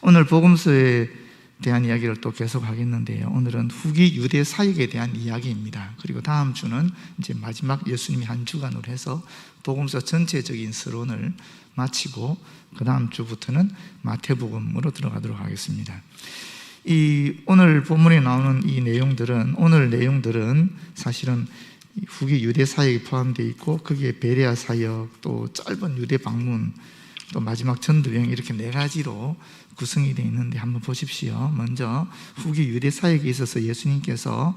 오늘 복음서에 대한 이야기를 또 계속 하겠는데요. 오늘은 후기 유대 사역에 대한 이야기입니다. 그리고 다음 주는 이제 마지막 예수님이 한 주간으로 해서 복음서 전체적인 서론을 마치고 그 다음 주부터는 마태복음으로 들어가도록 하겠습니다. 오늘 본문에 나오는 오늘 내용들은 사실은 후기 유대 사역이 포함되어 있고 거기에 베레아 사역, 또 짧은 유대 방문, 또 마지막 전도 여행, 이렇게 4가지로 구성이 되어 있는데 한번 보십시오. 먼저 후기 유대 사역에 있어서 예수님께서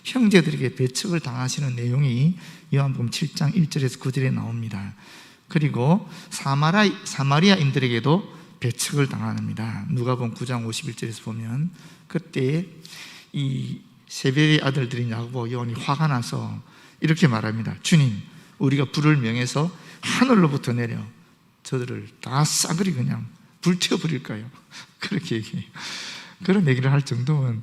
형제들에게 배척을 당하시는 내용이 요한복음 7장 1절에서 9절에 나옵니다. 그리고 사마리아인들에게도 배척을 당합니다. 누가복음 9장 51절에서 보면 그때 이 세베대의 아들들인 야고보, 요한이 화가 나서 이렇게 말합니다. 주님, 우리가 불을 명해서 하늘로부터 내려 저들을 다 싸그리 그냥 불태워버릴까요? 그렇게 얘기해요. 그런 얘기를 할 정도면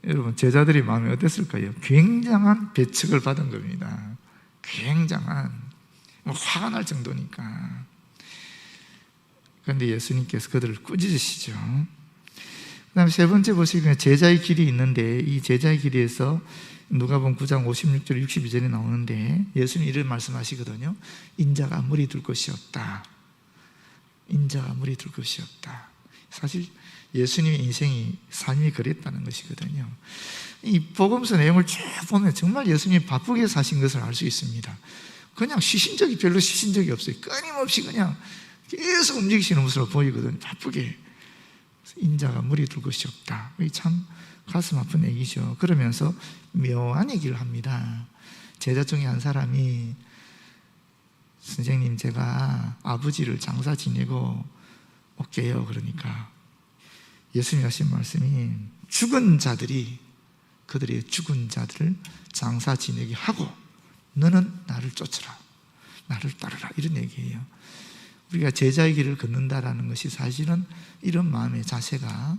여러분 제자들의 마음이 어땠을까요? 굉장한 배척을 받은 겁니다. 굉장한 화가 날 정도니까. 그런데 예수님께서 그들을 꾸짖으시죠. 그 다음에 세 번째 보시면 제자의 길이 있는데 이 제자의 길에서 누가복음 9장 56절 62절에 나오는데 예수님이 이런 말씀하시거든요. 인자가 물이 둘 것이 없다. 인자가 물이 둘 것이 없다. 사실 예수님의 인생이 삶이 그랬다는 것이거든요. 이 복음서 내용을 쭉 보면 정말 예수님이 바쁘게 사신 것을 알 수 있습니다. 그냥 별로 쉬신 적이 없어요. 끊임없이 그냥 계속 움직이시는 모습으로 보이거든요. 바쁘게. 인자가 물이 둘 것이 없다. 참 가슴 아픈 얘기죠. 그러면서 묘한 얘기를 합니다. 제자 중에 한 사람이 선생님, 제가 아버지를 장사 지내고 올게요. 그러니까 예수님이 하신 말씀이 그들의 죽은 자들을 장사 지내게 하고 너는 나를 쫓으라, 나를 따르라, 이런 얘기예요. 우리가 제자의 길을 걷는다라는 것이 사실은 이런 마음의 자세가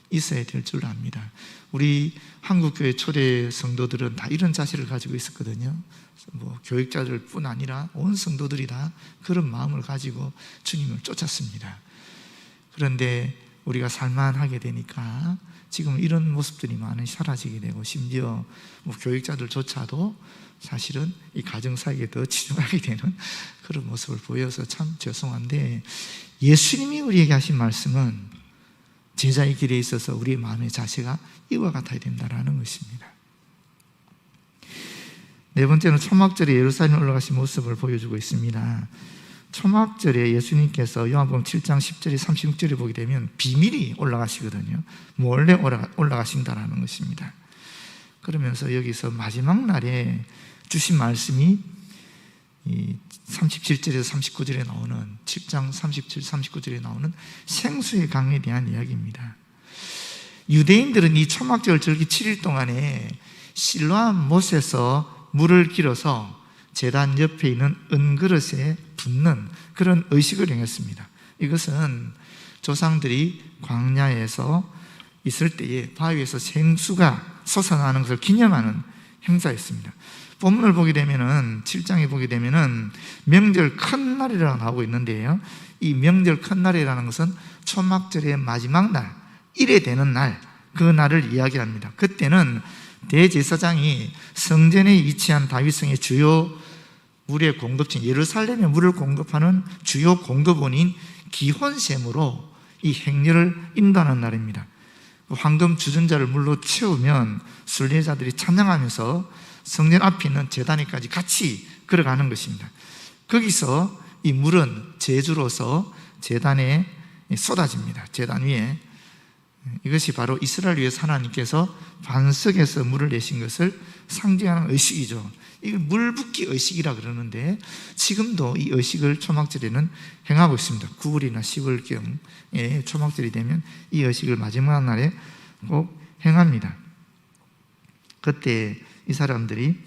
있어야 될 줄 압니다. 우리 한국교회 초대 성도들은 다 이런 자세를 가지고 있었거든요. 교육자들 뿐 아니라 온 성도들이 다 그런 마음을 가지고 주님을 쫓았습니다. 그런데 우리가 살만하게 되니까 지금 이런 모습들이 많이 사라지게 되고, 심지어 교육자들조차도 사실은 이 가정사역에 더 치중하게 되는 그런 모습을 보여서 참 죄송한데, 예수님이 우리에게 하신 말씀은 제자의 길에 있어서 우리의 마음의 자세가 이와 같아야 된다는 것입니다. 네 번째는 초막절에 예루살렘에 올라가신 모습을 보여주고 있습니다. 초막절에 예수님께서 요한복음 7장 10절에 36절에 보게 되면 비밀이 올라가시거든요. 몰래 올라가신다라는 것입니다. 그러면서 여기서 마지막 날에 주신 말씀이 이 37절에서 39절에 나오는 7장 37, 39절에 나오는 생수의 강에 대한 이야기입니다. 유대인들은 이 초막절 절기 7일 동안에 실로암 못에서 물을 길어서 제단 옆에 있는 은그릇에 붓는 그런 의식을 행했습니다. 이것은 조상들이 광야에서 있을 때에 바위에서 생수가 솟아나는 것을 기념하는 행사였습니다. 본문을 보게 되면은 7장에 보게 되면은 명절 큰 날이라고 나오고 있는데요. 이 명절 큰 날이라는 것은 초막절의 마지막 날, 1회 되는 날, 그 날을 이야기합니다. 그때는 대제사장이 성전에 위치한 다윗성의 주요 물의 공급처인 예루살렘에 물을 공급하는 주요 공급원인 기혼샘으로 이 행렬을 인도하는 날입니다. 황금 주전자를 물로 채우면 순례자들이 찬양하면서 성전 앞에 있는 제단에까지 같이 걸어가는 것입니다. 거기서 이 물은 제주로서 제단에 쏟아집니다. 제단 위에. 이것이 바로 이스라엘 위에서 하나님께서 반석에서 물을 내신 것을 상징하는 의식이죠. 이걸 물붓기 의식이라 그러는데 지금도 이 의식을 초막절에는 행하고 있습니다. 9월이나 10월경에 초막절이 되면 이 의식을 마지막 날에 꼭 행합니다. 그때 이 사람들이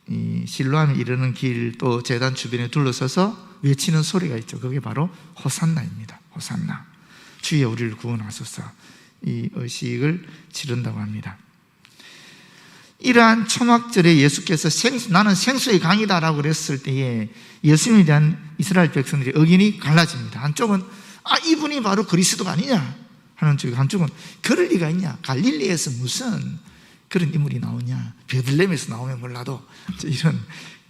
이 실로암에 이르는 길, 또 제단 주변에 둘러서서 외치는 소리가 있죠. 그게 바로 호산나입니다. 호산나, 주여 우리를 구원하소서, 이 의식을 치른다고 합니다. 이러한 초막절에 예수께서 나는 생수의 강이다 라고 그랬을 때에 예수님에 대한 이스라엘 백성들의 의견이 갈라집니다. 한쪽은 이분이 바로 그리스도가 아니냐 하는 쪽, 한쪽은 그럴 리가 있냐, 갈릴리에서 무슨 그런 인물이 나오냐, 베들레헴에서 나오면 몰라도, 이런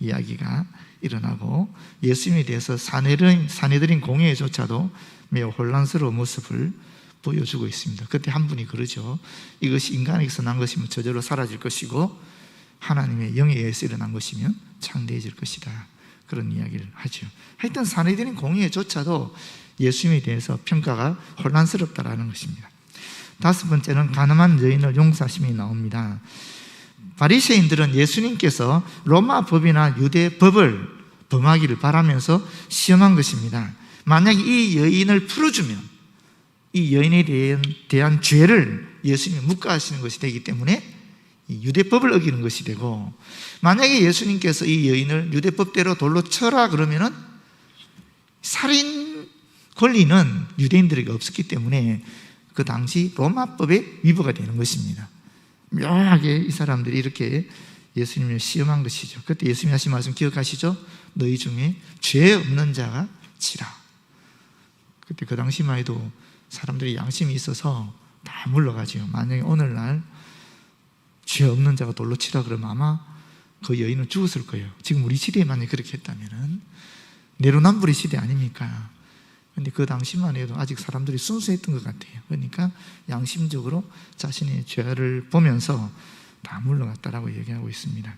이야기가 일어나고, 예수님에 대해서 사내들인 공회조차도 매우 혼란스러운 모습을 보여주고 있습니다. 그때 한 분이 그러죠. 이것이 인간에게서 난 것이면 저절로 사라질 것이고 하나님의 영에 의해서 일어난 것이면 창대해질 것이다, 그런 이야기를 하죠. 하여튼 사내들인 공회조차도 예수님에 대해서 평가가 혼란스럽다라는 것입니다. 다섯 번째는 가늠한 여인을 용서하심이 나옵니다. 바리새인들은 예수님께서 로마 법이나 유대 법을 범하기를 바라면서 시험한 것입니다. 만약에 이 여인을 풀어주면 이 여인에 대한 죄를 예수님이 묵과하시는 것이 되기 때문에 유대법을 어기는 것이 되고, 만약에 예수님께서 이 여인을 유대법대로 돌로 쳐라 그러면은 살인 권리는 유대인들에게 없었기 때문에 그 당시 로마법에 위배가 되는 것입니다. 묘하게 이 사람들이 이렇게 예수님을 시험한 것이죠. 그때 예수님이 하신 말씀 기억하시죠? 너희 중에 죄 없는 자가 치라. 그때 그 당시만 해도 사람들이 양심이 있어서 다 물러가지요. 만약에 오늘날 죄 없는 자가 돌로 치라 그러면 아마 그 여인은 죽었을 거예요. 지금 우리 시대에 만약에 그렇게 했다면은 내로남불의 시대 아닙니까? 근데 그 당시만 해도 아직 사람들이 순수했던 것 같아요. 그러니까 양심적으로 자신의 죄를 보면서 다 물러갔다라고 얘기하고 있습니다.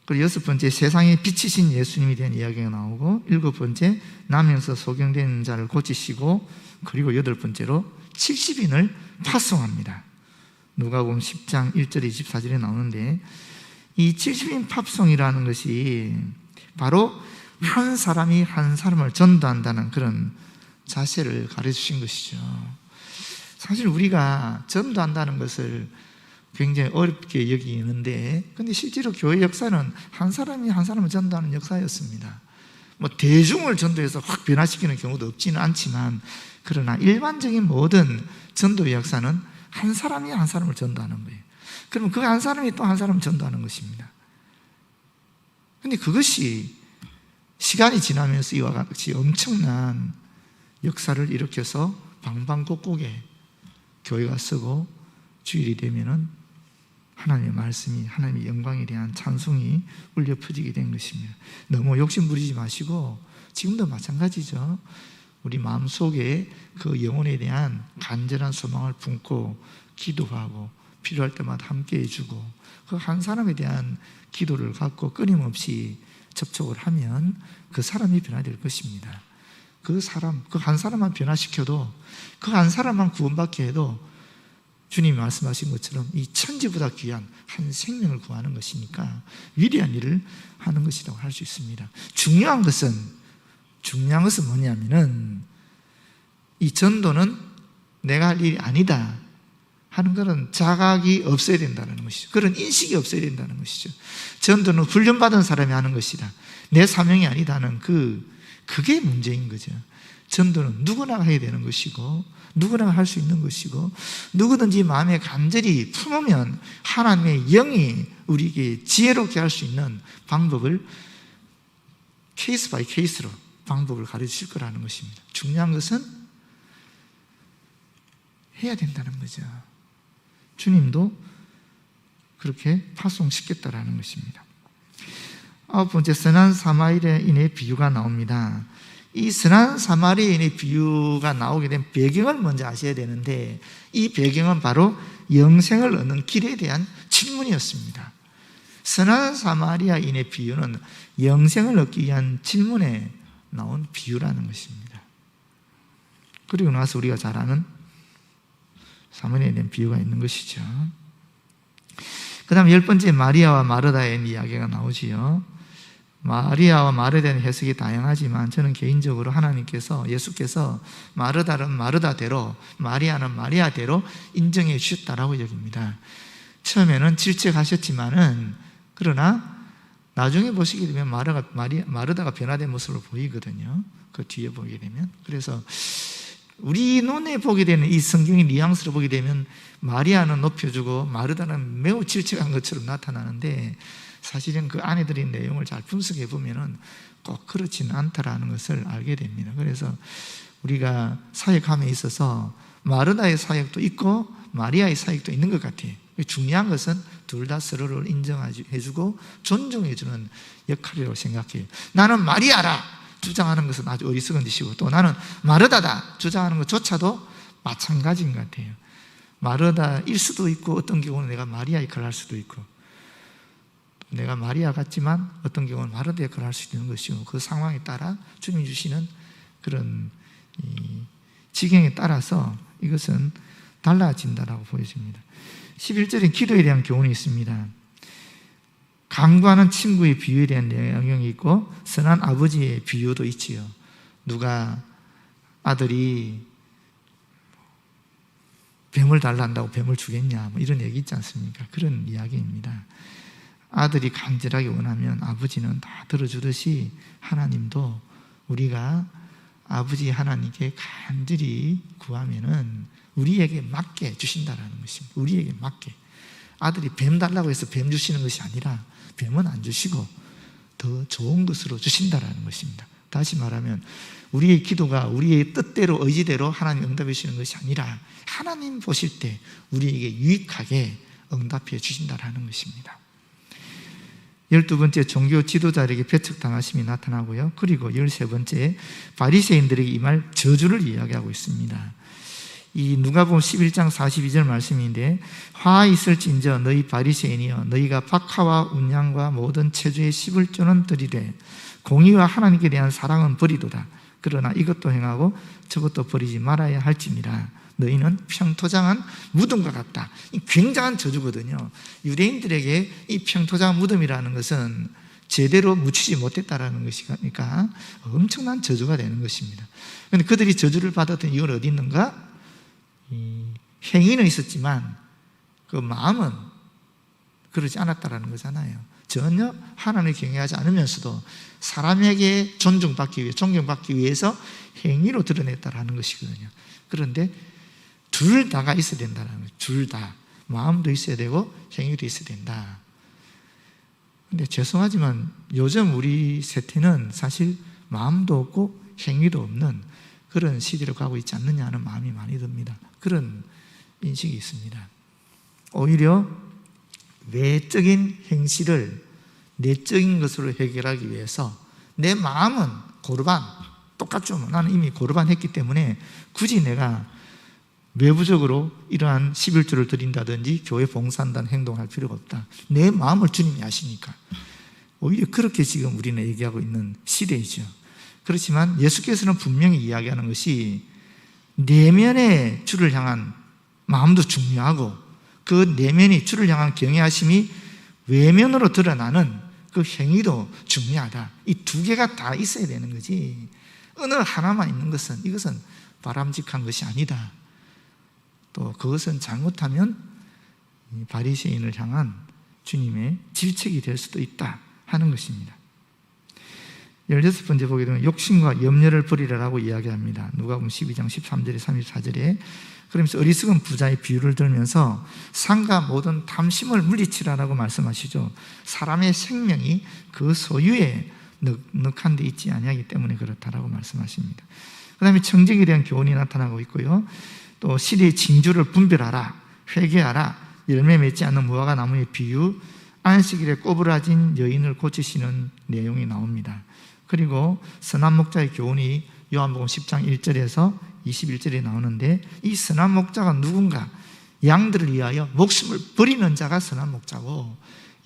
그리고 여섯 번째, 세상의 빛이신 예수님에 대한 이야기가 나오고, 일곱 번째, 나면서 소경된 자를 고치시고, 그리고 여덟 번째로 70인을 파송합니다. 누가복음 10장 1절 24절에 나오는데, 이 70인 팝송이라는 것이 바로 한 사람이 한 사람을 전도한다는 그런 자세를 가르쳐주신 것이죠. 사실 우리가 전도한다는 것을 굉장히 어렵게 여기는데, 근데 실제로 교회 역사는 한 사람이 한 사람을 전도하는 역사였습니다. 뭐 대중을 전도해서 확 변화시키는 경우도 없지는 않지만, 그러나 일반적인 모든 전도의 역사는 한 사람이 한 사람을 전도하는 거예요. 그러면 그 한 사람이 또 한 사람을 전도하는 것입니다. 근데 그것이 시간이 지나면서 이와 같이 엄청난 역사를 일으켜서 방방곡곡에 교회가 쓰고 주일이 되면은 하나님의 말씀이, 하나님의 영광에 대한 찬송이 울려 퍼지게 된 것입니다. 너무 욕심 부리지 마시고, 지금도 마찬가지죠. 우리 마음속에 그 영혼에 대한 간절한 소망을 품고 기도하고 필요할 때마다 함께 해주고, 그 한 사람에 대한 기도를 갖고 끊임없이 접촉을 하면 그 사람이 변화될 것입니다. 그 한 사람만 변화시켜도, 그 한 사람만 구원받게 해도 주님이 말씀하신 것처럼 이 천지보다 귀한 한 생명을 구하는 것이니까 위대한 일을 하는 것이라고 할 수 있습니다. 중요한 것은 뭐냐면은, 이 전도는 내가 할 일이 아니다 하는 그런 자각이 없어야 된다는 것이죠. 그런 인식이 없어야 된다는 것이죠. 전도는 훈련받은 사람이 하는 것이다, 내 사명이 아니다는 그게 문제인 거죠. 전도는 누구나 해야 되는 것이고, 누구나 할 수 있는 것이고, 누구든지 마음에 간절히 품으면 하나님의 영이 우리에게 지혜롭게 할 수 있는 방법을 케이스 바이 케이스로 방법을 가르쳐 주실 거라는 것입니다. 중요한 것은 해야 된다는 거죠. 주님도 그렇게 파송시켰다라는 것입니다. 아홉 번째, 선한 사마리아인의 비유가 나옵니다. 이 선한 사마리아인의 비유가 나오게 된 배경을 먼저 아셔야 되는데, 이 배경은 바로 영생을 얻는 길에 대한 질문이었습니다. 선한 사마리아인의 비유는 영생을 얻기 위한 질문에 나온 비유라는 것입니다. 그리고 나서 우리가 잘 아는 사마리아에 대한 비유가 있는 것이죠. 그 다음 열 번째, 마리아와 마르다의 이야기가 나오지요. 마리아와 마르다에 대한 해석이 다양하지만 저는 개인적으로 예수께서 마르다는 마르다대로, 마리아는 마리아대로 인정해 주셨다라고 여깁니다. 처음에는 질책하셨지만은, 그러나 나중에 보시게 되면 마르다가 변화된 모습을 보이거든요. 그 뒤에 보게 되면. 그래서 우리 눈에 보게 되는 이 성경의 뉘앙스를 보게 되면 마리아는 높여주고 마르다는 매우 질책한 것처럼 나타나는데, 사실은 그 안에 들인 내용을 잘 분석해 보면은 꼭 그렇지는 않다라는 것을 알게 됩니다. 그래서 우리가 사역함에 있어서 마르다의 사역도 있고 마리아의 사역도 있는 것 같아요. 중요한 것은 둘 다 서로를 인정해주고 존중해주는 역할이라고 생각해요. 나는 마리아라 주장하는 것은 아주 어리석은 짓이고, 또 나는 마르다다 주장하는 것조차도 마찬가지인 것 같아요. 마르다일 수도 있고, 어떤 경우는 내가 마리아 역할을 할 수도 있고, 내가 마리아 같지만 어떤 경우는 마르다 역할을 할 수도 있는 것이고, 그 상황에 따라 주님이 주시는 그런 지경에 따라서 이것은 달라진다라고 보여집니다. 11절엔 기도에 대한 교훈이 있습니다. 강구하는 친구의 비유에 대한 내용이 있고, 선한 아버지의 비유도 있지요. 누가 아들이 뱀을 달란다고 뱀을 주겠냐, 뭐 이런 얘기 있지 않습니까? 그런 이야기입니다. 아들이 간절하게 원하면 아버지는 다 들어주듯이 하나님도 우리가 아버지 하나님께 간절히 구하면은 우리에게 맞게 주신다라는 것입니다. 우리에게 맞게. 아들이 뱀 달라고 해서 뱀 주시는 것이 아니라 뱀은 안 주시고 더 좋은 것으로 주신다라는 것입니다. 다시 말하면 우리의 기도가 우리의 뜻대로 의지대로 하나님 응답해 주시는 것이 아니라 하나님 보실 때 우리에게 유익하게 응답해 주신다라는 것입니다. 12번째, 종교 지도자에게 배척당하심이 나타나고요. 그리고 13번째, 바리새인들에게 임할 저주를 이야기하고 있습니다. 이 누가복음 11장 42절 말씀인데, 화 있을진저 너희 바리새인이여 너희가 박하와 운양과 모든 체주의 11조는 드리되 공의와 하나님께 대한 사랑은 버리도다. 그러나 이것도 행하고 저것도 버리지 말아야 할지니라. 너희는 평토장한 무덤과 같다. 이 굉장한 저주거든요. 유대인들에게 이 평토장한 무덤이라는 것은 제대로 묻히지 못했다라는 것이니까 엄청난 저주가 되는 것입니다. 그런데 그들이 저주를 받았던 이유는 어디 있는가? 행위는 있었지만 그 마음은 그러지 않았다라는 거잖아요. 전혀 하나님을 경외하지 않으면서도 사람에게 존중받기 위해, 존경받기 위해서 행위로 드러냈다라는 것이거든요. 그런데 둘 다가 있어야 된다는 거예요. 둘 다. 마음도 있어야 되고 행위도 있어야 된다. 근데 죄송하지만 요즘 우리 세태는 사실 마음도 없고 행위도 없는 그런 시대로 가고 있지 않느냐 하는 마음이 많이 듭니다. 그런 인식이 있습니다. 오히려 외적인 행실을 내적인 것으로 해결하기 위해서 내 마음은 고르반, 똑같죠. 나는 이미 고르반 했기 때문에 굳이 내가 외부적으로 이러한 11조를 드린다든지 교회 봉사한다는 행동을 할 필요가 없다. 내 마음을 주님이 아시니까. 오히려 그렇게 지금 우리는 얘기하고 있는 시대이죠. 그렇지만 예수께서는 분명히 이야기하는 것이 내면의 주를 향한 마음도 중요하고 그 내면이 주를 향한 경외하심이 외면으로 드러나는 그 행위도 중요하다. 이 두 개가 다 있어야 되는 거지, 어느 하나만 있는 것은 이것은 바람직한 것이 아니다. 또 그것은 잘못하면 바리새인을 향한 주님의 질책이 될 수도 있다 하는 것입니다. 16번째 보게 되면 욕심과 염려를 버리라라고 이야기합니다. 누가복음 12장 13절에 34절에 그러면서 어리석은 부자의 비유를 들면서 상과 모든 탐심을 물리치라라고 말씀하시죠. 사람의 생명이 그 소유에 넉넉한 데 있지 아니하기 때문에 그렇다라고 말씀하십니다. 그 다음에 청정에 대한 교훈이 나타나고 있고요. 또 시대의 징조를 분별하라, 회개하라, 열매 맺지 않는 무화과 나무의 비유, 안식일에 꼬부라진 여인을 고치시는 내용이 나옵니다. 그리고 선한 목자의 교훈이 요한복음 10장 1절에서 21절에 나오는데, 이 선한 목자가 누군가? 양들을 위하여 목숨을 버리는 자가 선한 목자고,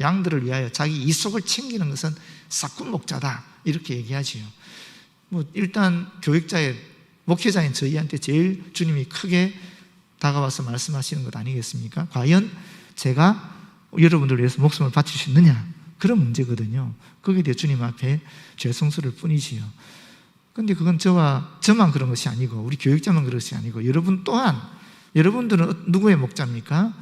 양들을 위하여 자기 이속을 챙기는 것은 싹군 목자다, 이렇게 얘기하지요. 일단 교육자의 목회자인 저희한테 제일 주님이 크게 다가와서 말씀하시는 것 아니겠습니까? 과연 제가 여러분들을 위해서 목숨을 바칠 수 있느냐? 그런 문제거든요. 거기에 대해 주님 앞에 죄송스러울 뿐이지요. 그런데 그건 저만 그런 것이 아니고 우리 교육자만 그런 것이 아니고 여러분 또한, 여러분들은 누구의 목자입니까?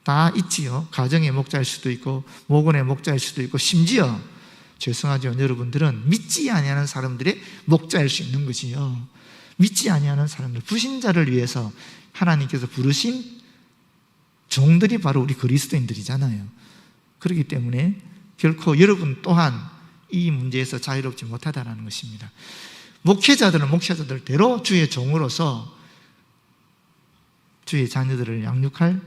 다 있지요. 가정의 목자일 수도 있고 목원의 목자일 수도 있고, 심지어 죄송하지만 여러분들은 믿지 아니하는 사람들의 목자일 수 있는 것이요. 믿지 아니하는 사람들, 불신자를 위해서 하나님께서 부르신 종들이 바로 우리 그리스도인들이잖아요. 그렇기 때문에 결코 여러분 또한 이 문제에서 자유롭지 못하다는 것입니다. 목회자들은 목회자들대로 주의 종으로서 주의 자녀들을 양육할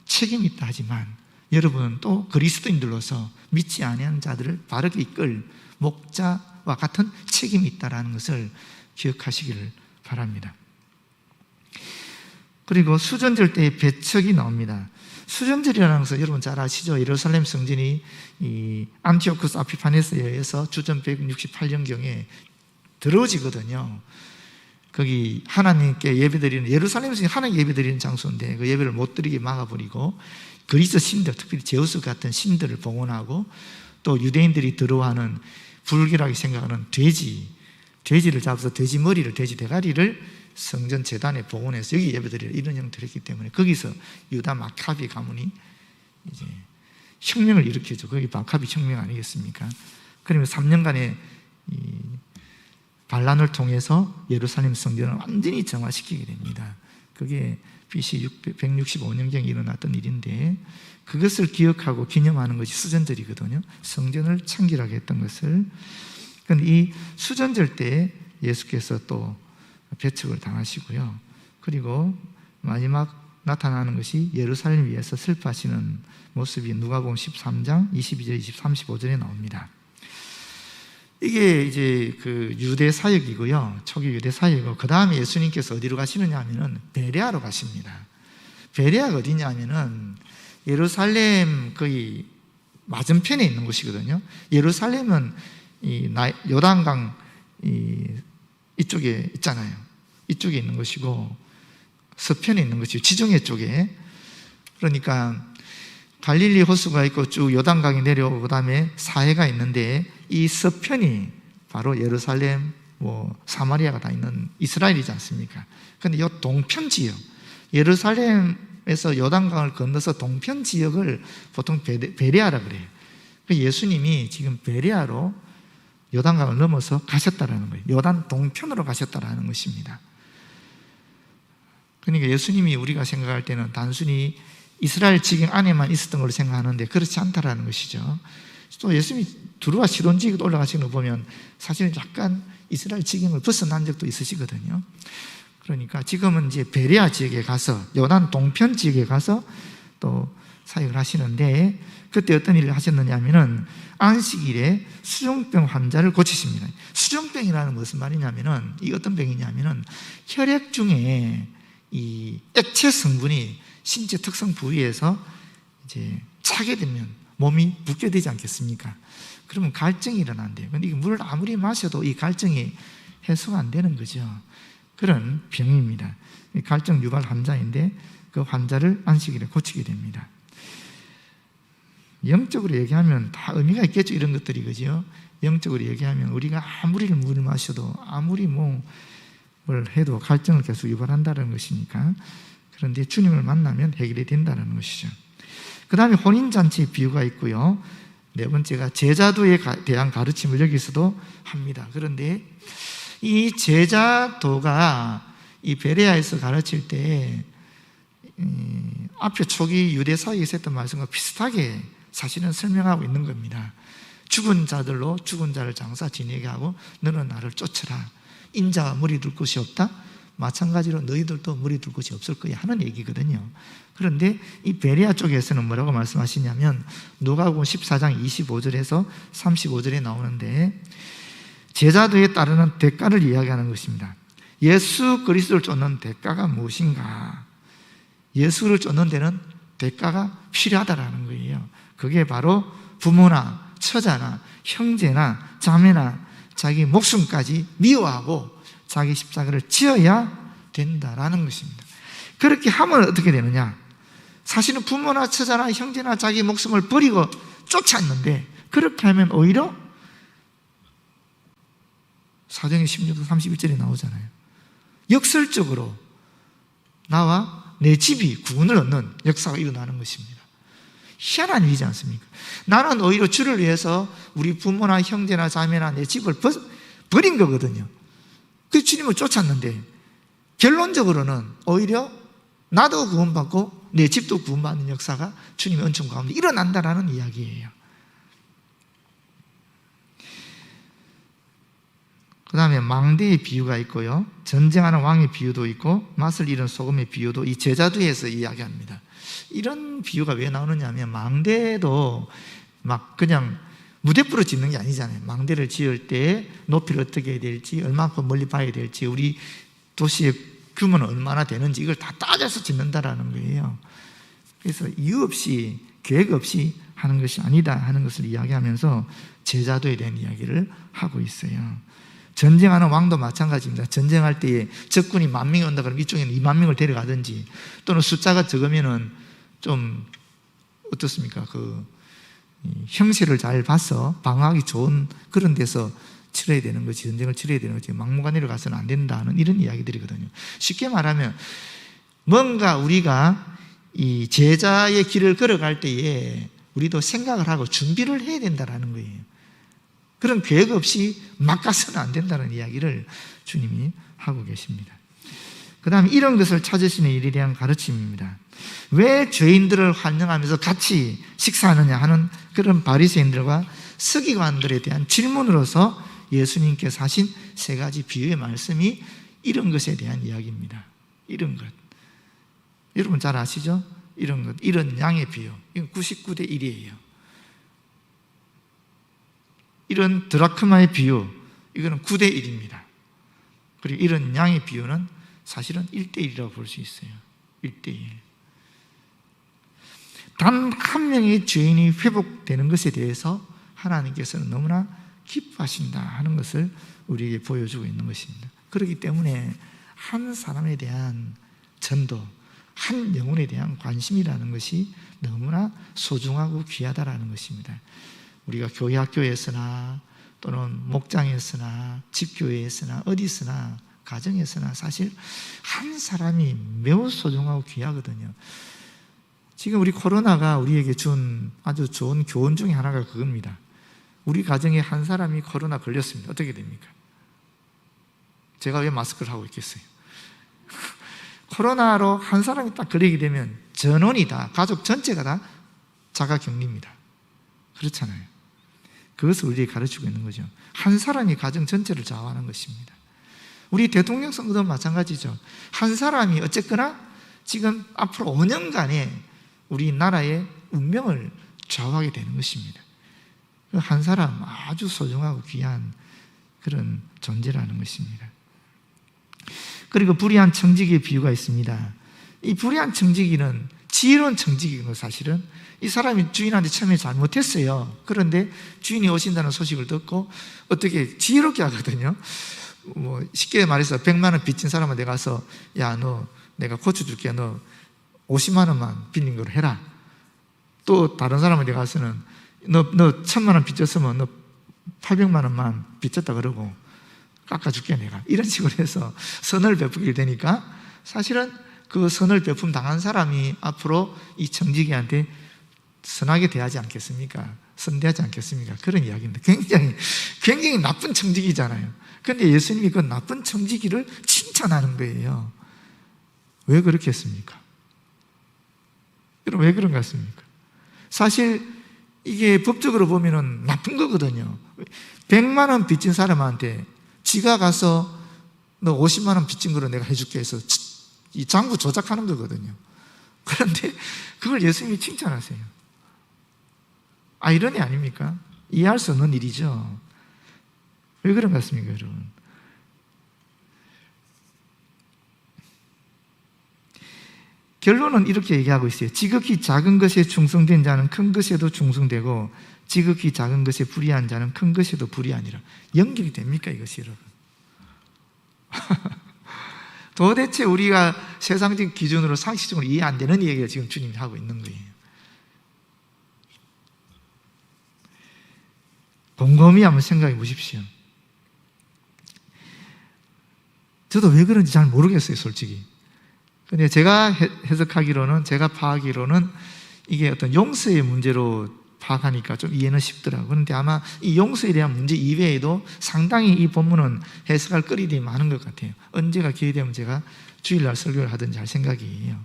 책임이 있다 하지만 여러분은 또 그리스도인들로서 믿지 아니하는 자들을 바르게 이끌 목자와 같은 책임이 있다는 것을 기억하시기를 바랍니다. 그리고 수전절 때의 배척이 나옵니다. 수전절이라는 것은 여러분 잘 아시죠? 예루살렘 성전이 이 안티오쿠스 아피파네스에 의해서 주전 168년경에 드러지거든요. 거기 하나님께 예배드리는, 예루살렘에서 하나님 예배드리는 장소인데 그 예배를 못 드리게 막아버리고 그리스 신들, 특별히 제우스 같은 신들을 봉헌하고 또 유대인들이 들어와는 불길하게 생각하는 돼지를 잡아서 돼지 머리를, 돼지 대가리를 성전 제단에 봉헌해서 여기 예배드리라 이런 형태를 했기 때문에 거기서 유다 마카비 가문이 이제 혁명을 일으켰죠. 그게 마카비 혁명 아니겠습니까? 그러면 3년간의 이 반란을 통해서 예루살렘 성전을 완전히 정화시키게 됩니다. 그게 BC 165년경에 일어났던 일인데 그것을 기억하고 기념하는 것이 수전절이거든요. 성전을 창길하게 했던 것을. 그런데 이 수전절 때 예수께서 또 배척을 당하시고요. 그리고 마지막 나타나는 것이 예루살렘 위에서 슬퍼하시는 모습이 누가복음 13장 22절, 35절에 나옵니다. 이게 이제 그 유대 사역이고요. 초기 유대 사역이고, 그 다음에 예수님께서 어디로 가시느냐 하면은 베레아로 가십니다. 베레아가 어디냐 하면은 예루살렘 거의 맞은편에 있는 곳이거든요. 예루살렘은 이 요단강 이쪽에 있잖아요. 이쪽에 있는 것이고 서편에 있는 것이고 지중해 쪽에. 그러니까 갈릴리 호수가 있고 쭉 요단강이 내려오고 그 다음에 사해가 있는데 이 서편이 바로 예루살렘, 사마리아가 다 있는 이스라엘이지 않습니까? 그런데 이 동편 지역, 예루살렘에서 요단강을 건너서 동편 지역을 보통 베레아라 그래요. 예수님이 지금 베레아로 요단강을 넘어서 가셨다라는 거예요. 요단 동편으로 가셨다라는 것입니다. 그러니까 예수님이 우리가 생각할 때는 단순히 이스라엘 지경 안에만 있었던 걸로 생각하는데 그렇지 않다라는 것이죠. 또 예수님이 두루와 시돈 지역에 올라가시는 거 보면 사실 약간 이스라엘 지경을 벗어난 적도 있으시거든요. 그러니까 지금은 이제 베레아 지역에 가서 요단 동편 지역에 가서 또 사역을 하시는데 그때 어떤 일을 하셨느냐 하면은 안식일에 수종병 환자를 고치십니다. 수종병이라는 무슨 말이냐면은 이 어떤 병이냐면은 혈액 중에 이 액체 성분이 신체 특성 부위에서 이제 차게 되면 몸이 붓게 되지 않겠습니까? 그러면 갈증이 일어난대요. 근데 이 물을 아무리 마셔도 이 갈증이 해소가 안 되는 거죠. 그런 병입니다. 갈증 유발 환자인데 그 환자를 안식일에 고치게 됩니다. 영적으로 얘기하면 다 의미가 있겠죠. 이런 것들이, 그죠? 영적으로 얘기하면 우리가 아무리 물을 마셔도 아무리 뭘 해도 갈증을 계속 유발한다는 것이니까. 그런데 주님을 만나면 해결이 된다는 것이죠. 그 다음에 혼인잔치 비유가 있고요. 네 번째가 제자도에 대한 가르침을 여기서도 합니다. 그런데 이 제자도가 이 베레아에서 가르칠 때 앞에 초기 유대 사이에 있었던 말씀과 비슷하게 사실은 설명하고 있는 겁니다. 죽은 자들로 죽은 자를 장사 지내게 하고 너는 나를 쫓으라. 인자가 머리 둘 곳이 없다. 마찬가지로 너희들도 머리 둘 곳이 없을 거야 하는 얘기거든요. 그런데 이 베레아 쪽에서는 뭐라고 말씀하시냐면 누가복음 14장 25절에서 35절에 나오는데 제자도에 따르는 대가를 이야기하는 것입니다. 예수 그리스도를 쫓는 대가가 무엇인가? 예수를 쫓는 데는 대가가 필요하다라는 거예요. 그게 바로 부모나 처자나 형제나 자매나 자기 목숨까지 미워하고 자기 십자가를 지어야 된다라는 것입니다. 그렇게 하면 어떻게 되느냐? 사실은 부모나 처자나 형제나 자기 목숨을 버리고 쫓았는데 그렇게 하면 오히려 사도행전 16장 31절에 나오잖아요. 역설적으로 나와 내 집이 구원을 얻는 역사가 일어나는 것입니다. 희한한 일이지 않습니까? 나는 오히려 주를 위해서 우리 부모나 형제나 자매나 내 집을 버린 거거든요. 그 주님을 쫓았는데 결론적으로는 오히려 나도 구원받고 내 집도 구원받는 역사가 주님의 은총 가운데 일어난다라는 이야기예요. 그 다음에 망대의 비유가 있고요, 전쟁하는 왕의 비유도 있고, 맛을 잃은 소금의 비유도 이 제자두에서 이야기합니다. 이런 비유가 왜 나오느냐 하면, 망대도 막 그냥 무대부로 짓는 게 아니잖아요. 망대를 지을 때 높이를 어떻게 해야 될지, 얼마큼 멀리 봐야 될지, 우리 도시의 규모는 얼마나 되는지 이걸 다 따져서 짓는다라는 거예요. 그래서 이유 없이, 계획 없이 하는 것이 아니다 하는 것을 이야기하면서 제자도에 대한 이야기를 하고 있어요. 전쟁하는 왕도 마찬가지입니다. 전쟁할 때에 적군이 10,000명이 온다 그러면 이쪽에는 20,000명을 데려가든지, 또는 숫자가 적으면은 좀 어떻습니까? 형세를 잘 봐서 방어하기 좋은 그런 데서 치러야 되는 거지, 전쟁을 치러야 되는 거지, 막무가내로 가서는 안 된다는 이런 이야기들이거든요. 쉽게 말하면 뭔가 우리가 이 제자의 길을 걸어갈 때에 우리도 생각을 하고 준비를 해야 된다는 거예요. 그런 계획 없이 막 가서는 안 된다는 이야기를 주님이 하고 계십니다. 그 다음에 이런 것을 찾으시는 일에 대한 가르침입니다. 왜 죄인들을 환영하면서 같이 식사하느냐 하는 그런 바리새인들과 서기관들에 대한 질문으로서 예수님께서 하신 3가지 비유의 말씀이 이런 것에 대한 이야기입니다. 이런 것, 여러분 잘 아시죠? 이런 것, 이런 양의 비유, 이건 99대 1이에요. 이런 드라크마의 비유, 이거는 9대 1입니다. 그리고 이런 양의 비유는 사실은 1대 1이라고 볼 수 있어요. 1대 1. 단 한 명의 죄인이 회복되는 것에 대해서 하나님께서는 너무나 기뻐하신다 하는 것을 우리에게 보여주고 있는 것입니다. 그렇기 때문에 한 사람에 대한 전도, 한 영혼에 대한 관심이라는 것이 너무나 소중하고 귀하다라는 것입니다. 우리가 교회 학교에서나 또는 목장에서나 집교회에서나 어디서나 가정에서나 사실 한 사람이 매우 소중하고 귀하거든요. 지금 우리 코로나가 우리에게 준 아주 좋은 교훈 중에 하나가 그겁니다. 우리 가정에 한 사람이 코로나 걸렸습니다. 어떻게 됩니까? 제가 왜 마스크를 하고 있겠어요? 코로나로 한 사람이 딱 걸리게 되면 전원이 다, 가족 전체가 다 자가격리입니다. 그렇잖아요. 그것을 우리에게 가르치고 있는 거죠. 한 사람이 가정 전체를 좌우하는 것입니다. 우리 대통령 선거도 마찬가지죠. 한 사람이 어쨌거나 지금 앞으로 5년간의 우리나라의 운명을 좌우하게 되는 것입니다. 한 사람 아주 소중하고 귀한 그런 존재라는 것입니다. 그리고 불의한 청지기의 비유가 있습니다. 이 불의한 청지기는 지혜로운 청지기인 거, 사실은 이 사람이 주인한테 처음에 잘못했어요. 그런데 주인이 오신다는 소식을 듣고 어떻게 지혜롭게 하거든요. 쉽게 말해서 100만 원 빚진 사람한테 가서, 야, 너 내가 고쳐 줄게, 너 50만 원만 빌린 걸 해라. 또 다른 사람한테 가서는 너 1,000만 원 빚졌으면 너 800만 원만 빚졌다 그러고 깎아줄게 내가. 이런 식으로 해서 선을 베푸게 되니까 사실은 그 선을 베품 당한 사람이 앞으로 이 청지기한테 선하게 대하지 않겠습니까? 선대하지 않겠습니까? 그런 이야기입니다. 굉장히 나쁜 청지기잖아요. 그런데 예수님이 그 나쁜 청지기를 칭찬하는 거예요. 왜 그렇게 했습니까? 여러분, 왜 그런 것 같습니까? 사실 이게 법적으로 보면은 나쁜 거거든요. 100만 원 빚진 사람한테 지가 가서 너 50만 원 빚진 거로 내가 해줄게 해서 이 장부 조작하는 거거든요. 그런데 그걸 예수님이 칭찬하세요. 아이러니 아닙니까? 이해할 수 없는 일이죠. 왜 그런 것 같습니까, 여러분? 결론은 이렇게 얘기하고 있어요. 지극히 작은 것에 충성된 자는 큰 것에도 충성되고 지극히 작은 것에 불의한 자는 큰 것에도 불의하니라. 연결이 됩니까, 이것이, 여러분? 도대체 우리가 세상적 기준으로 상식적으로 이해 안 되는 얘기를 지금 주님이 하고 있는 거예요. 곰곰이 한번 생각해 보십시오. 저도 왜 그런지 잘 모르겠어요, 솔직히. 근데 제가 해석하기로는, 제가 파악하기로는 이게 어떤 용서의 문제로 파악하니까 좀 이해는 쉽더라고요. 그런데 아마 이 용서에 대한 문제 이외에도 상당히 이 본문은 해석할 거리들이 많은 것 같아요. 언제가 기회되면 제가 주일날 설교를 하든지 할 생각이에요.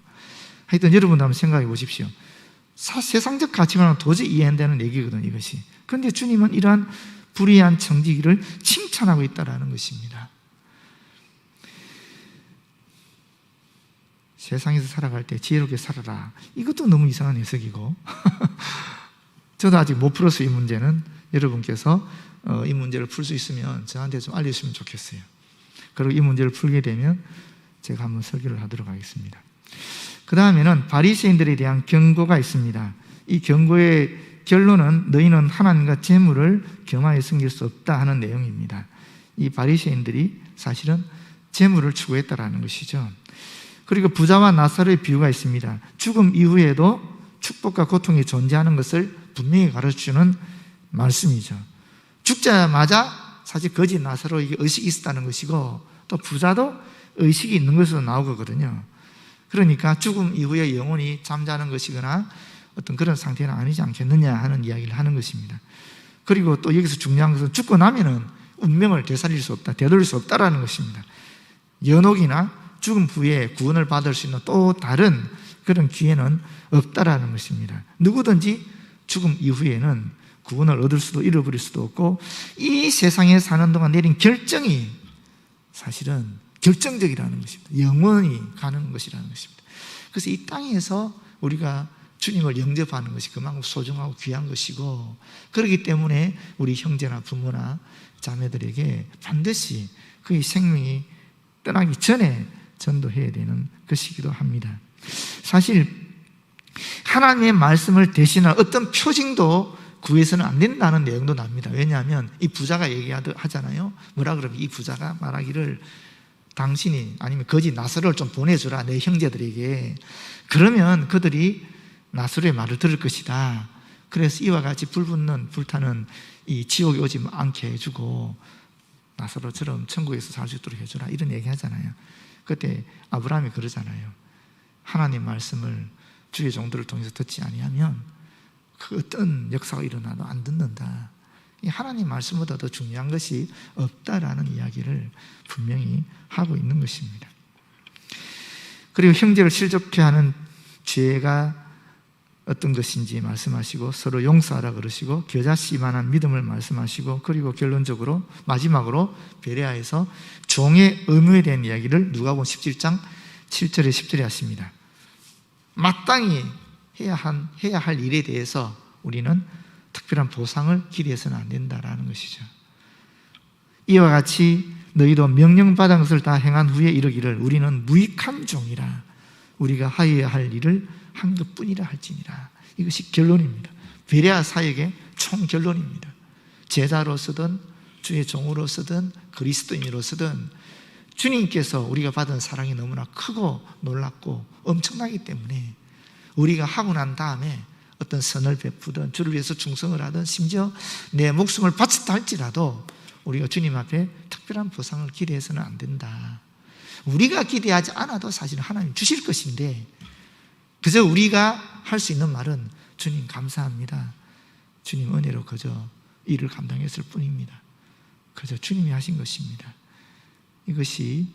하여튼 여러분도 한번 생각해 보십시오. 세상적 가치만은 도저히 이해 안 되는 얘기거든요, 이것이. 그런데 주님은 이러한 불의한 청지기를 칭찬하고 있다는 것입니다. 세상에서 살아갈 때 지혜롭게 살아라. 이것도 너무 이상한 해석이고 저도 아직 못 풀었어요. 이 문제는 여러분께서 이 문제를 풀 수 있으면 저한테 좀 알려주시면 좋겠어요. 그리고 이 문제를 풀게 되면 제가 한번 설교를 하도록 하겠습니다. 그 다음에는 바리새인들에 대한 경고가 있습니다. 이 경고의 결론은 너희는 하나님과 재물을 겸하여 섬길 수 없다 하는 내용입니다. 이 바리새인들이 사실은 재물을 추구했다라는 것이죠. 그리고 부자와 나사로의 비유가 있습니다. 죽음 이후에도 축복과 고통이 존재하는 것을 분명히 가르쳐주는 말씀이죠. 죽자마자 사실 거지 나사로에게 의식이 있었다는 것이고 또 부자도 의식이 있는 것으로 나오거든요. 그러니까 죽음 이후에 영혼이 잠자는 것이거나 어떤 그런 상태는 아니지 않겠느냐 하는 이야기를 하는 것입니다. 그리고 또 여기서 중요한 것은 죽고 나면은 운명을 되살릴 수 없다, 되돌릴 수 없다라는 것입니다. 연옥이나 죽음 후에 구원을 받을 수 있는 또 다른 그런 기회는 없다라는 것입니다. 누구든지 죽음 이후에는 구원을 얻을 수도 잃어버릴 수도 없고 이 세상에 사는 동안 내린 결정이 사실은 결정적이라는 것입니다. 영원히 가는 것이라는 것입니다. 그래서 이 땅에서 우리가 주님을 영접하는 것이 그만큼 소중하고 귀한 것이고 그렇기 때문에 우리 형제나 부모나 자매들에게 반드시 그의 생명이 떠나기 전에 전도해야 되는 것이기도 합니다. 사실 하나님의 말씀을 대신할 어떤 표징도 구해서는 안 된다는 내용도 납니다. 왜냐하면 이 부자가 얘기하잖아요. 뭐라 그러면 이 부자가 말하기를 당신이 아니면 거지 나사로를 좀 보내주라 내 형제들에게. 그러면 그들이 나사로의 말을 들을 것이다. 그래서 이와 같이 불타는 이 지옥에 오지 않게 해주고 나사로처럼 천국에서 살 수 있도록 해주라 이런 얘기 하잖아요. 그때 아브라함이 그러잖아요. 하나님 말씀을 주의 종들을 통해서 듣지 아니하면 그 어떤 역사가 일어나도 안 듣는다. 이 하나님 말씀보다 더 중요한 것이 없다라는 이야기를 분명히 하고 있는 것입니다. 그리고 형제를 실족케 하는 죄가 어떤 것인지 말씀하시고 서로 용서하라 그러시고 겨자씨만한 믿음을 말씀하시고 그리고 결론적으로 마지막으로 베레아에서 종의 의무에 대한 이야기를 누가복음 17장 7절에 10절에 하십니다. 마땅히 해야 할 일에 대해서 우리는 특별한 보상을 기대해서는 안 된다라는 것이죠. 이와 같이 너희도 명령받은 것을 다 행한 후에 이르기를 우리는 무익한 종이라 우리가 하여야 할 일을 한 것뿐이라 할지니라. 이것이 결론입니다. 베레아 사역의 총결론입니다. 제자로서든 주의 종으로서든 그리스도인으로서든 주님께서 우리가 받은 사랑이 너무나 크고 놀랍고 엄청나기 때문에 우리가 하고 난 다음에 어떤 선을 베푸든 주를 위해서 충성을 하든 심지어 내 목숨을 바쳤다 할지라도 우리가 주님 앞에 특별한 보상을 기대해서는 안 된다. 우리가 기대하지 않아도 사실은 하나님 주실 것인데 그저 우리가 할 수 있는 말은 주님 감사합니다. 주님 은혜로 그저 일을 감당했을 뿐입니다. 그저 주님이 하신 것입니다. 이것이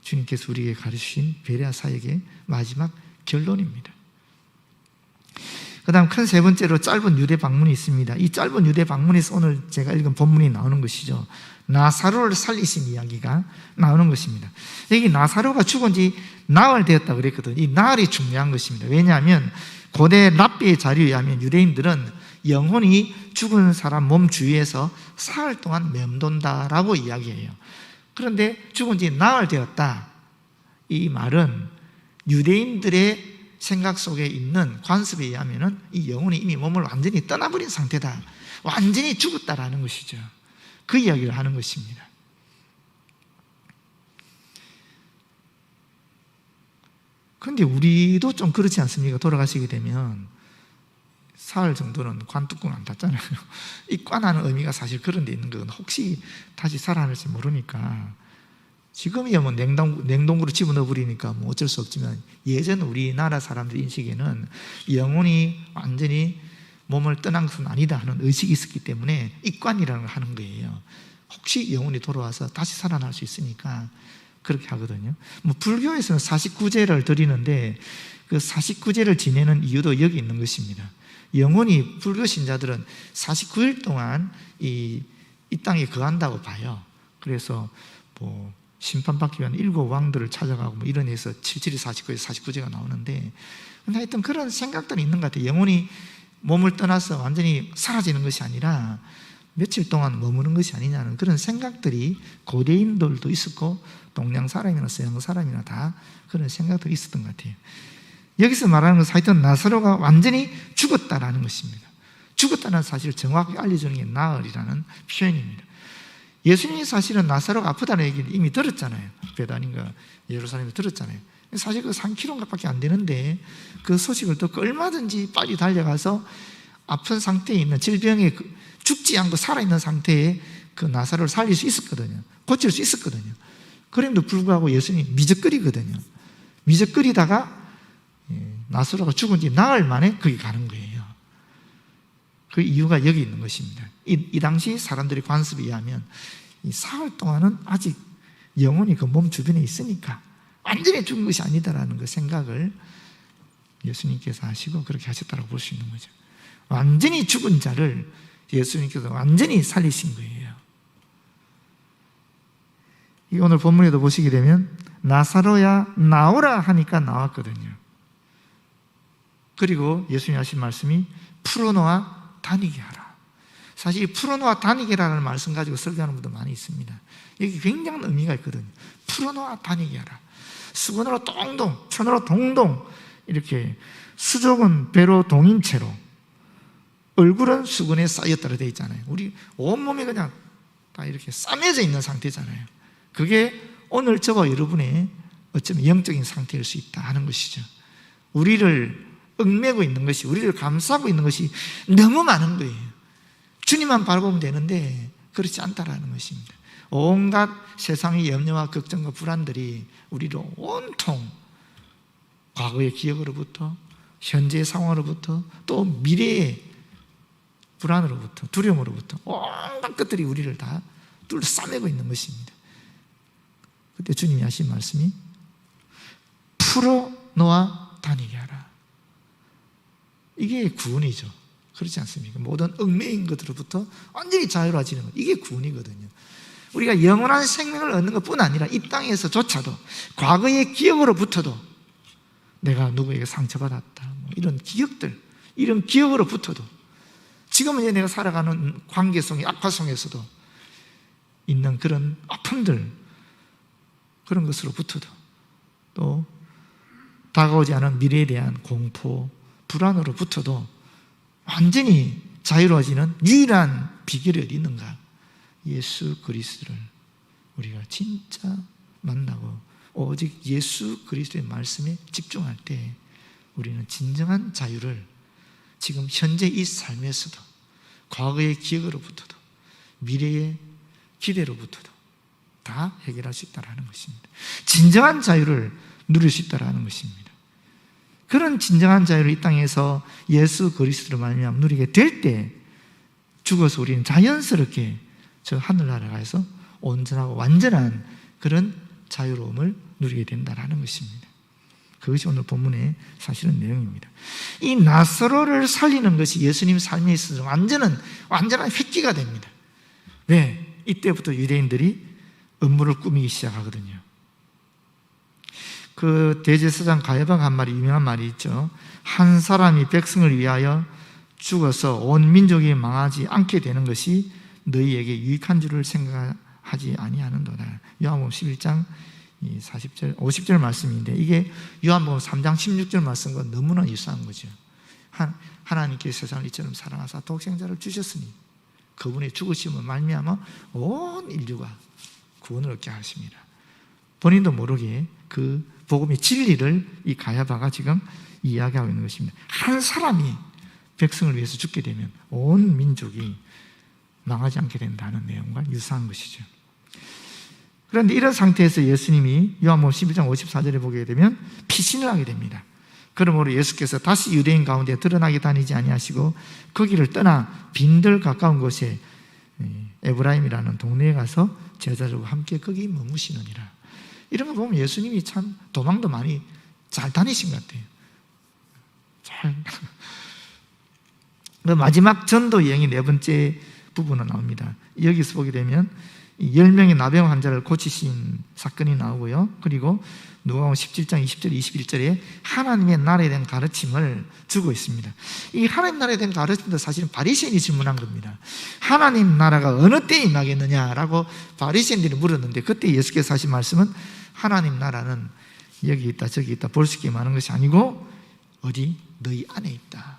주님께서 우리에게 가르치신 베레아 사역의 마지막 결론입니다. 그 다음 큰 세 번째로 짧은 유대 방문이 있습니다. 이 짧은 유대 방문에서 오늘 제가 읽은 본문이 나오는 것이죠. 나사로를 살리신 이야기가 나오는 것입니다. 여기 나사로가 죽은 지 나흘 되었다고 그랬거든요. 이 나흘이 중요한 것입니다. 왜냐하면 고대 랍비의 자료에 의하면 유대인들은 영혼이 죽은 사람 몸 주위에서 사흘 동안 맴돈다라고 이야기해요. 그런데 죽은 지 나흘 되었다. 이 말은 유대인들의 생각 속에 있는 관습에 의하면 이 영혼이 이미 몸을 완전히 떠나버린 상태다. 완전히 죽었다라는 것이죠. 그 이야기를 하는 것입니다. 그런데 우리도 좀 그렇지 않습니까? 돌아가시게 되면 사흘 정도는 관뚜껑 안 닫잖아요. 이 관하는 의미가 사실 그런 데 있는 건 혹시 다시 살아날지 모르니까 지금이야 뭐 냉동고로 집어넣어 버리니까 뭐 어쩔 수 없지만 예전 우리나라 사람들 인식에는 영혼이 완전히 몸을 떠난 것은 아니다 하는 의식이 있었기 때문에 입관이라는 걸 하는 거예요. 혹시 영혼이 돌아와서 다시 살아날 수 있으니까 그렇게 하거든요. 뭐 불교에서는 49제를 드리는데 그 49제를 지내는 이유도 여기 있는 것입니다. 영혼이 불교 신자들은 49일 동안 이 이 땅에 거한다고 봐요. 그래서 뭐 심판받기 위한 7 왕들을 찾아가고 뭐 이런 해서 77이 49에서 49제가 나오는데, 근데 하여튼 그런 생각들이 있는 것 같아요. 영혼이 몸을 떠나서 완전히 사라지는 것이 아니라 며칠 동안 머무는 것이 아니냐는 그런 생각들이 고대인들도 있었고 동양 사람이나 서양 사람이나 다 그런 생각들이 있었던 것 같아요. 여기서 말하는 것은 하여튼 나사로가 완전히 죽었다라는 것입니다. 죽었다는 사실을 정확하게 알려주는 게 나흘이라는 표현입니다. 예수님이 사실은 나사로가 아프다는 얘기를 이미 들었잖아요. 베다니인가 예루살렘에 들었잖아요. 사실 그 3km밖에 안 되는데 그 소식을 듣고 얼마든지 빨리 달려가서 아픈 상태에 있는, 질병에 죽지 않고 살아있는 상태에 그 나사로를 살릴 수 있었거든요. 고칠 수 있었거든요. 그럼에도 불구하고 예수님이 미적거리거든요. 미적거리다가 나사로가 죽은 지 나흘 만에 거기 가는 거예요. 그 이유가 여기 있는 것입니다. 이 당시 사람들의 관습에 의하면 이 사흘 동안은 아직 영혼이 그 몸 주변에 있으니까 완전히 죽은 것이 아니다라는 그 생각을 예수님께서 하시고 그렇게 하셨다고 볼 수 있는 거죠. 완전히 죽은 자를 예수님께서 완전히 살리신 거예요. 이 오늘 본문에도 보시게 되면 나사로야 나오라 하니까 나왔거든요. 그리고 예수님이 하신 말씀이 풀어놓아 다니게 하라. 사실 이 풀어놓아 다니게라는 말씀 가지고 설교하는 분도 많이 있습니다. 여기 굉장한 의미가 있거든요. 풀어놓아 다니게 하라. 수건으로 동동, 천으로 동동, 이렇게 수족은 배로 동인 채로 얼굴은 수건에 쌓였다고 되어 있잖아요. 우리 온몸이 그냥 다 이렇게 싸매져 있는 상태잖아요. 그게 오늘 저와 여러분의 어쩌면 영적인 상태일 수 있다 하는 것이죠. 우리를 얽매고 있는 것이, 우리를 감싸고 있는 것이 너무 많은 거예요. 주님만 바라보면 되는데 그렇지 않다라는 것입니다. 온갖 세상의 염려와 걱정과 불안들이 우리를 온통 과거의 기억으로부터 현재의 상황으로부터 또 미래의 불안으로부터 두려움으로부터 온갖 것들이 우리를 다 둘러싸매고 있는 것입니다. 그때 주님이 하신 말씀이 풀어놓아 다니게 하라. 이게 구원이죠. 그렇지 않습니까? 모든 얽매인 것으로부터 완전히 자유로워지는 것, 이게 구원이거든요. 우리가 영원한 생명을 얻는 것뿐 아니라 이 땅에서조차도 과거의 기억으로부터도 내가 누구에게 상처받았다, 뭐 이런 기억들, 이런 기억으로부터도 지금은 내가 살아가는 관계 속의 악화 속에서도 있는 그런 아픔들, 그런 것으로부터도 또 다가오지 않은 미래에 대한 공포, 불안으로부터도 완전히 자유로워지는 유일한 비결이 어디 있는가? 예수 그리스도를 우리가 진짜 만나고 오직 예수 그리스도의 말씀에 집중할 때 우리는 진정한 자유를 지금 현재 이 삶에서도 과거의 기억으로부터도 미래의 기대로부터도 다 해결할 수 있다는 것입니다. 진정한 자유를 누릴 수 있다는 것입니다. 그런 진정한 자유를 이 땅에서 예수 그리스도로 말미암아 누리게 될 때 죽어서 우리는 자연스럽게 저 하늘나라에서 온전하고 완전한 그런 자유로움을 누리게 된다는 것입니다. 그것이 오늘 본문의 사실은 내용입니다. 이 나사로를 살리는 것이 예수님 삶에 있어서 완전한 획기가 됩니다. 왜? 이때부터 유대인들이 음모를 꾸미기 시작하거든요. 그 대제사장 가야바가 한 말이 유명한 말이 있죠. 한 사람이 백성을 위하여 죽어서 온 민족이 망하지 않게 되는 것이 너희에게 유익한 줄을 생각하지 아니하는도다. 요한복음 11장 40절, 50절 말씀인데 이게 요한복음 3장 16절 말씀과 너무나 유사한 거죠. 하나님께서 세상을 이처럼 사랑하사 독생자를 주셨으니 그분의 죽으심을 말미암아 온 인류가 구원을 얻게 하십니다. 본인도 모르게 그 복음의 진리를 이 가야바가 지금 이야기하고 있는 것입니다. 한 사람이 백성을 위해서 죽게 되면 온 민족이 망하지 않게 된다는 내용과 유사한 것이죠. 그런데 이런 상태에서 예수님이 요한복음 11장 54절에 보게 되면 피신을 하게 됩니다. 그러므로 예수께서 다시 유대인 가운데 드러나게 다니지 아니하시고 거기를 떠나 빈들 가까운 곳에 에브라임이라는 동네에 가서 제자들과 함께 거기 머무시느니라. 이런 거 보면 예수님이 참 도망도 많이 잘 다니신 것 같아요. 그 마지막 전도 여행의 네 번째 부분은 나옵니다. 여기서 보게 되면 10명의 나병 환자를 고치신 사건이 나오고요. 그리고 누가복음 17장 20절 21절에 하나님의 나라에 대한 가르침을 주고 있습니다. 이 하나님 나라에 대한 가르침도 사실은 바리새인이 질문한 겁니다. 하나님 나라가 어느 때에 임하겠느냐라고 바리새인들이 물었는데, 그때 예수께서 하신 말씀은 하나님 나라는 여기 있다 저기 있다 볼 수 있게 많은 것이 아니고 어디? 너희 안에 있다.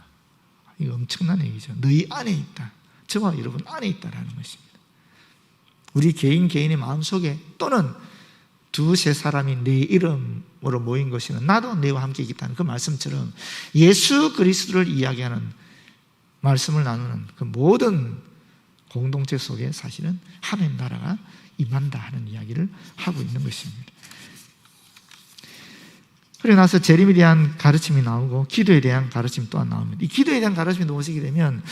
이거 엄청난 얘기죠. 너희 안에 있다. 저와 여러분 안에 있다라는 것입니다. 우리 개인의 마음속에, 또는 두세 사람이 내 이름으로 모인 것이는 나도 너와 함께 있다는 그 말씀처럼 예수 그리스도를 이야기하는 말씀을 나누는 그 모든 공동체 속에 사실은 하나님 나라가 임한다 하는 이야기를 하고 있는 것입니다. 그리고 나서 재림에 대한 가르침이 나오고 기도에 대한 가르침이 또한 나옵니다. 이 기도에 대한 가르침이 오시게 되면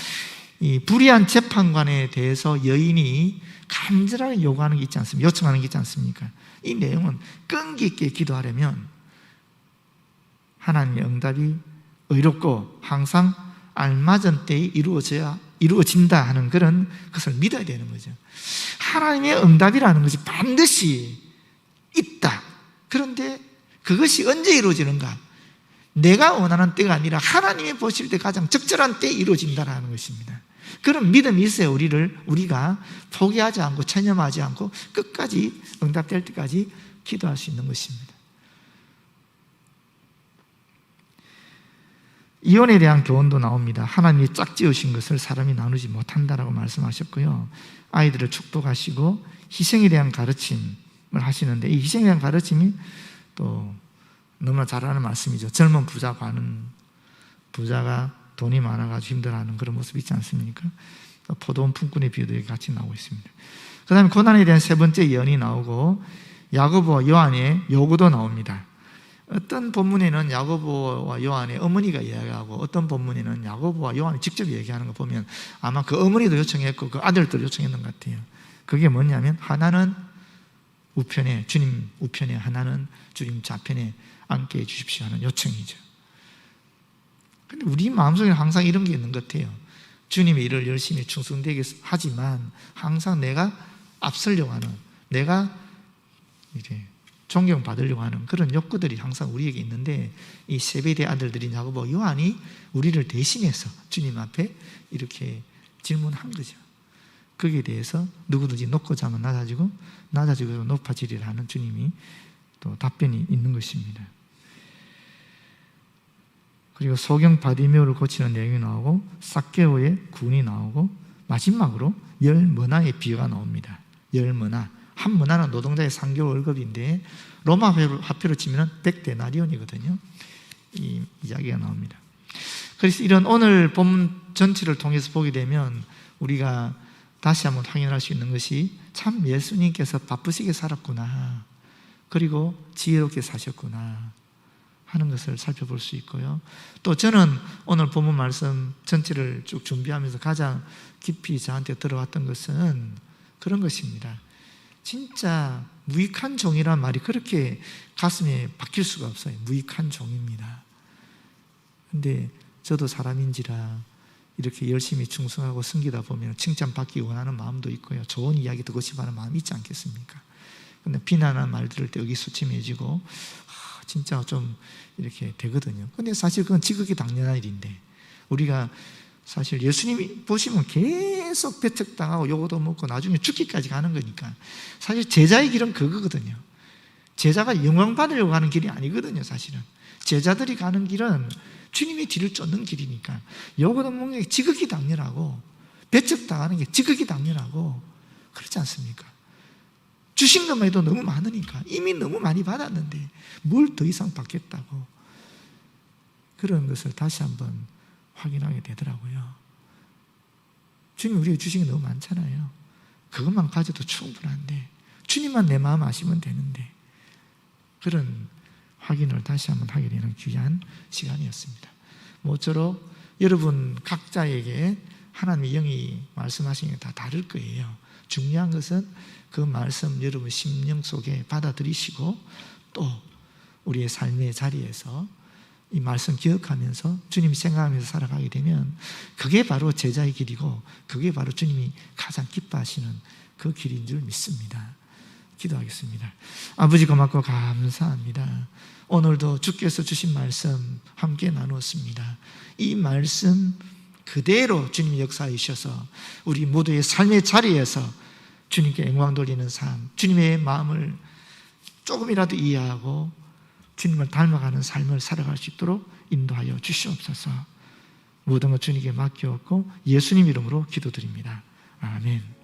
이 불의한 재판관에 대해서 여인이 간절하게 요구하는 게 있지 않습니까? 요청하는 게 있지 않습니까? 이 내용은 끈기 있게 기도하려면 하나님의 응답이 의롭고 항상 알맞은 때에 이루어진다 하는 그런 것을 믿어야 되는 거죠. 하나님의 응답이라는 것이 반드시 있다. 그런데 그것이 언제 이루어지는가? 내가 원하는 때가 아니라 하나님이 보실 때 가장 적절한 때에 이루어진다는 것입니다. 그런 믿음이 있어야 우리가 포기하지 않고 체념하지 않고 끝까지 응답될 때까지 기도할 수 있는 것입니다. 이혼에 대한 교훈도 나옵니다. 하나님이 짝지으신 것을 사람이 나누지 못한다라고 말씀하셨고요. 아이들을 축복하시고 희생에 대한 가르침을 하시는데, 이 희생에 대한 가르침이 또 너무나 잘 아는 말씀이죠. 젊은 부자가 돈이 많아가지고 힘들어하는 그런 모습이 있지 않습니까? 포도원 품꾼의 비유도 같이 나오고 있습니다. 그 다음에 고난에 대한 세 번째 예언이 나오고 야고보와 요한의 요구도 나옵니다. 어떤 본문에는 야고보와 요한의 어머니가 이야기하고 어떤 본문에는 야고보와 요한이 직접 얘기하는 거 보면 아마 그 어머니도 요청했고 그 아들도 요청했는 것 같아요. 그게 뭐냐면 하나는 우편에, 주님 우편에, 하나는 주님 좌편에 앉게 해주십시오 하는 요청이죠. 근데 우리 마음속에 항상 이런 게 있는 것 같아요. 주님의 일을 열심히 충성되게 하지만 항상 내가 앞서려고 하는, 내가 이제 존경받으려고 하는 그런 욕구들이 항상 우리에게 있는데, 이 세베대 아들들인 야고보, 요한이 우리를 대신해서 주님 앞에 이렇게 질문한 거죠. 거기에 대해서 누구든지 높고자 하면 낮아지고 높아지리라 하는 주님이 또 답변이 있는 것입니다. 그리고 소경 바디메오를 고치는 내용이 나오고 삭개오의 군이 나오고 마지막으로 10머나의 비유가 나옵니다. 10머나, 한 머나는 노동자의 3개월 월급인데 로마 화폐로 치면 100데나리온이거든요. 이 이야기가 나옵니다. 그래서 이런 오늘 본문 전체를 통해서 보게 되면 우리가 다시 한번 확인할 수 있는 것이 참 예수님께서 바쁘시게 살았구나, 그리고 지혜롭게 사셨구나 하는 것을 살펴볼 수 있고요. 또 저는 오늘 본문 말씀 전체를 쭉 준비하면서 가장 깊이 저한테 들어왔던 것은 그런 것입니다. 진짜 무익한 종이란 말이 그렇게 가슴에 박힐 수가 없어요. 무익한 종입니다. 근데 저도 사람인지라 이렇게 열심히 충성하고 섬기다 보면 칭찬받기 원하는 마음도 있고요. 좋은 이야기 듣고 싶어하는 마음이 있지 않겠습니까? 근데 비난하는 말 들을 때 의기소침해지고 진짜 좀 이렇게 되거든요. 근데 사실 그건 지극히 당연한 일인데, 우리가 사실 예수님이 보시면 계속 배척당하고 요거도 먹고 나중에 죽기까지 가는 거니까 사실 제자의 길은 그거거든요. 제자가 영광 받으려고 하는 길이 아니거든요. 사실은 제자들이 가는 길은 주님의 뒤를 쫓는 길이니까 요거도 먹는 게 지극히 당연하고 배척당하는 게 지극히 당연하고 그렇지 않습니까? 주신 것만 해도 너무 많으니까, 이미 너무 많이 받았는데 뭘 더 이상 받겠다고, 그런 것을 다시 한번 확인하게 되더라고요. 주님 우리에게 주신 게 너무 많잖아요. 그것만 가져도 충분한데 주님만 내 마음 아시면 되는데, 그런 확인을 다시 한번 하게 되는 귀한 시간이었습니다. 모쪼록 여러분 각자에게 하나님의 영이 말씀하시는 게 다 다를 거예요. 중요한 것은 그 말씀 여러분 심령 속에 받아들이시고 또 우리의 삶의 자리에서 이 말씀 기억하면서 주님 생각하면서 살아가게 되면 그게 바로 제자의 길이고 그게 바로 주님이 가장 기뻐하시는 그 길인 줄 믿습니다. 기도하겠습니다. 아버지 고맙고 감사합니다. 오늘도 주께서 주신 말씀 함께 나누었습니다. 이 말씀 그대로 주님이 역사해 주셔서 우리 모두의 삶의 자리에서 주님께 영광 돌리는 삶, 주님의 마음을 조금이라도 이해하고 주님을 닮아가는 삶을 살아갈 수 있도록 인도하여 주시옵소서. 모든 것 주님께 맡겼고 예수님 이름으로 기도드립니다. 아멘.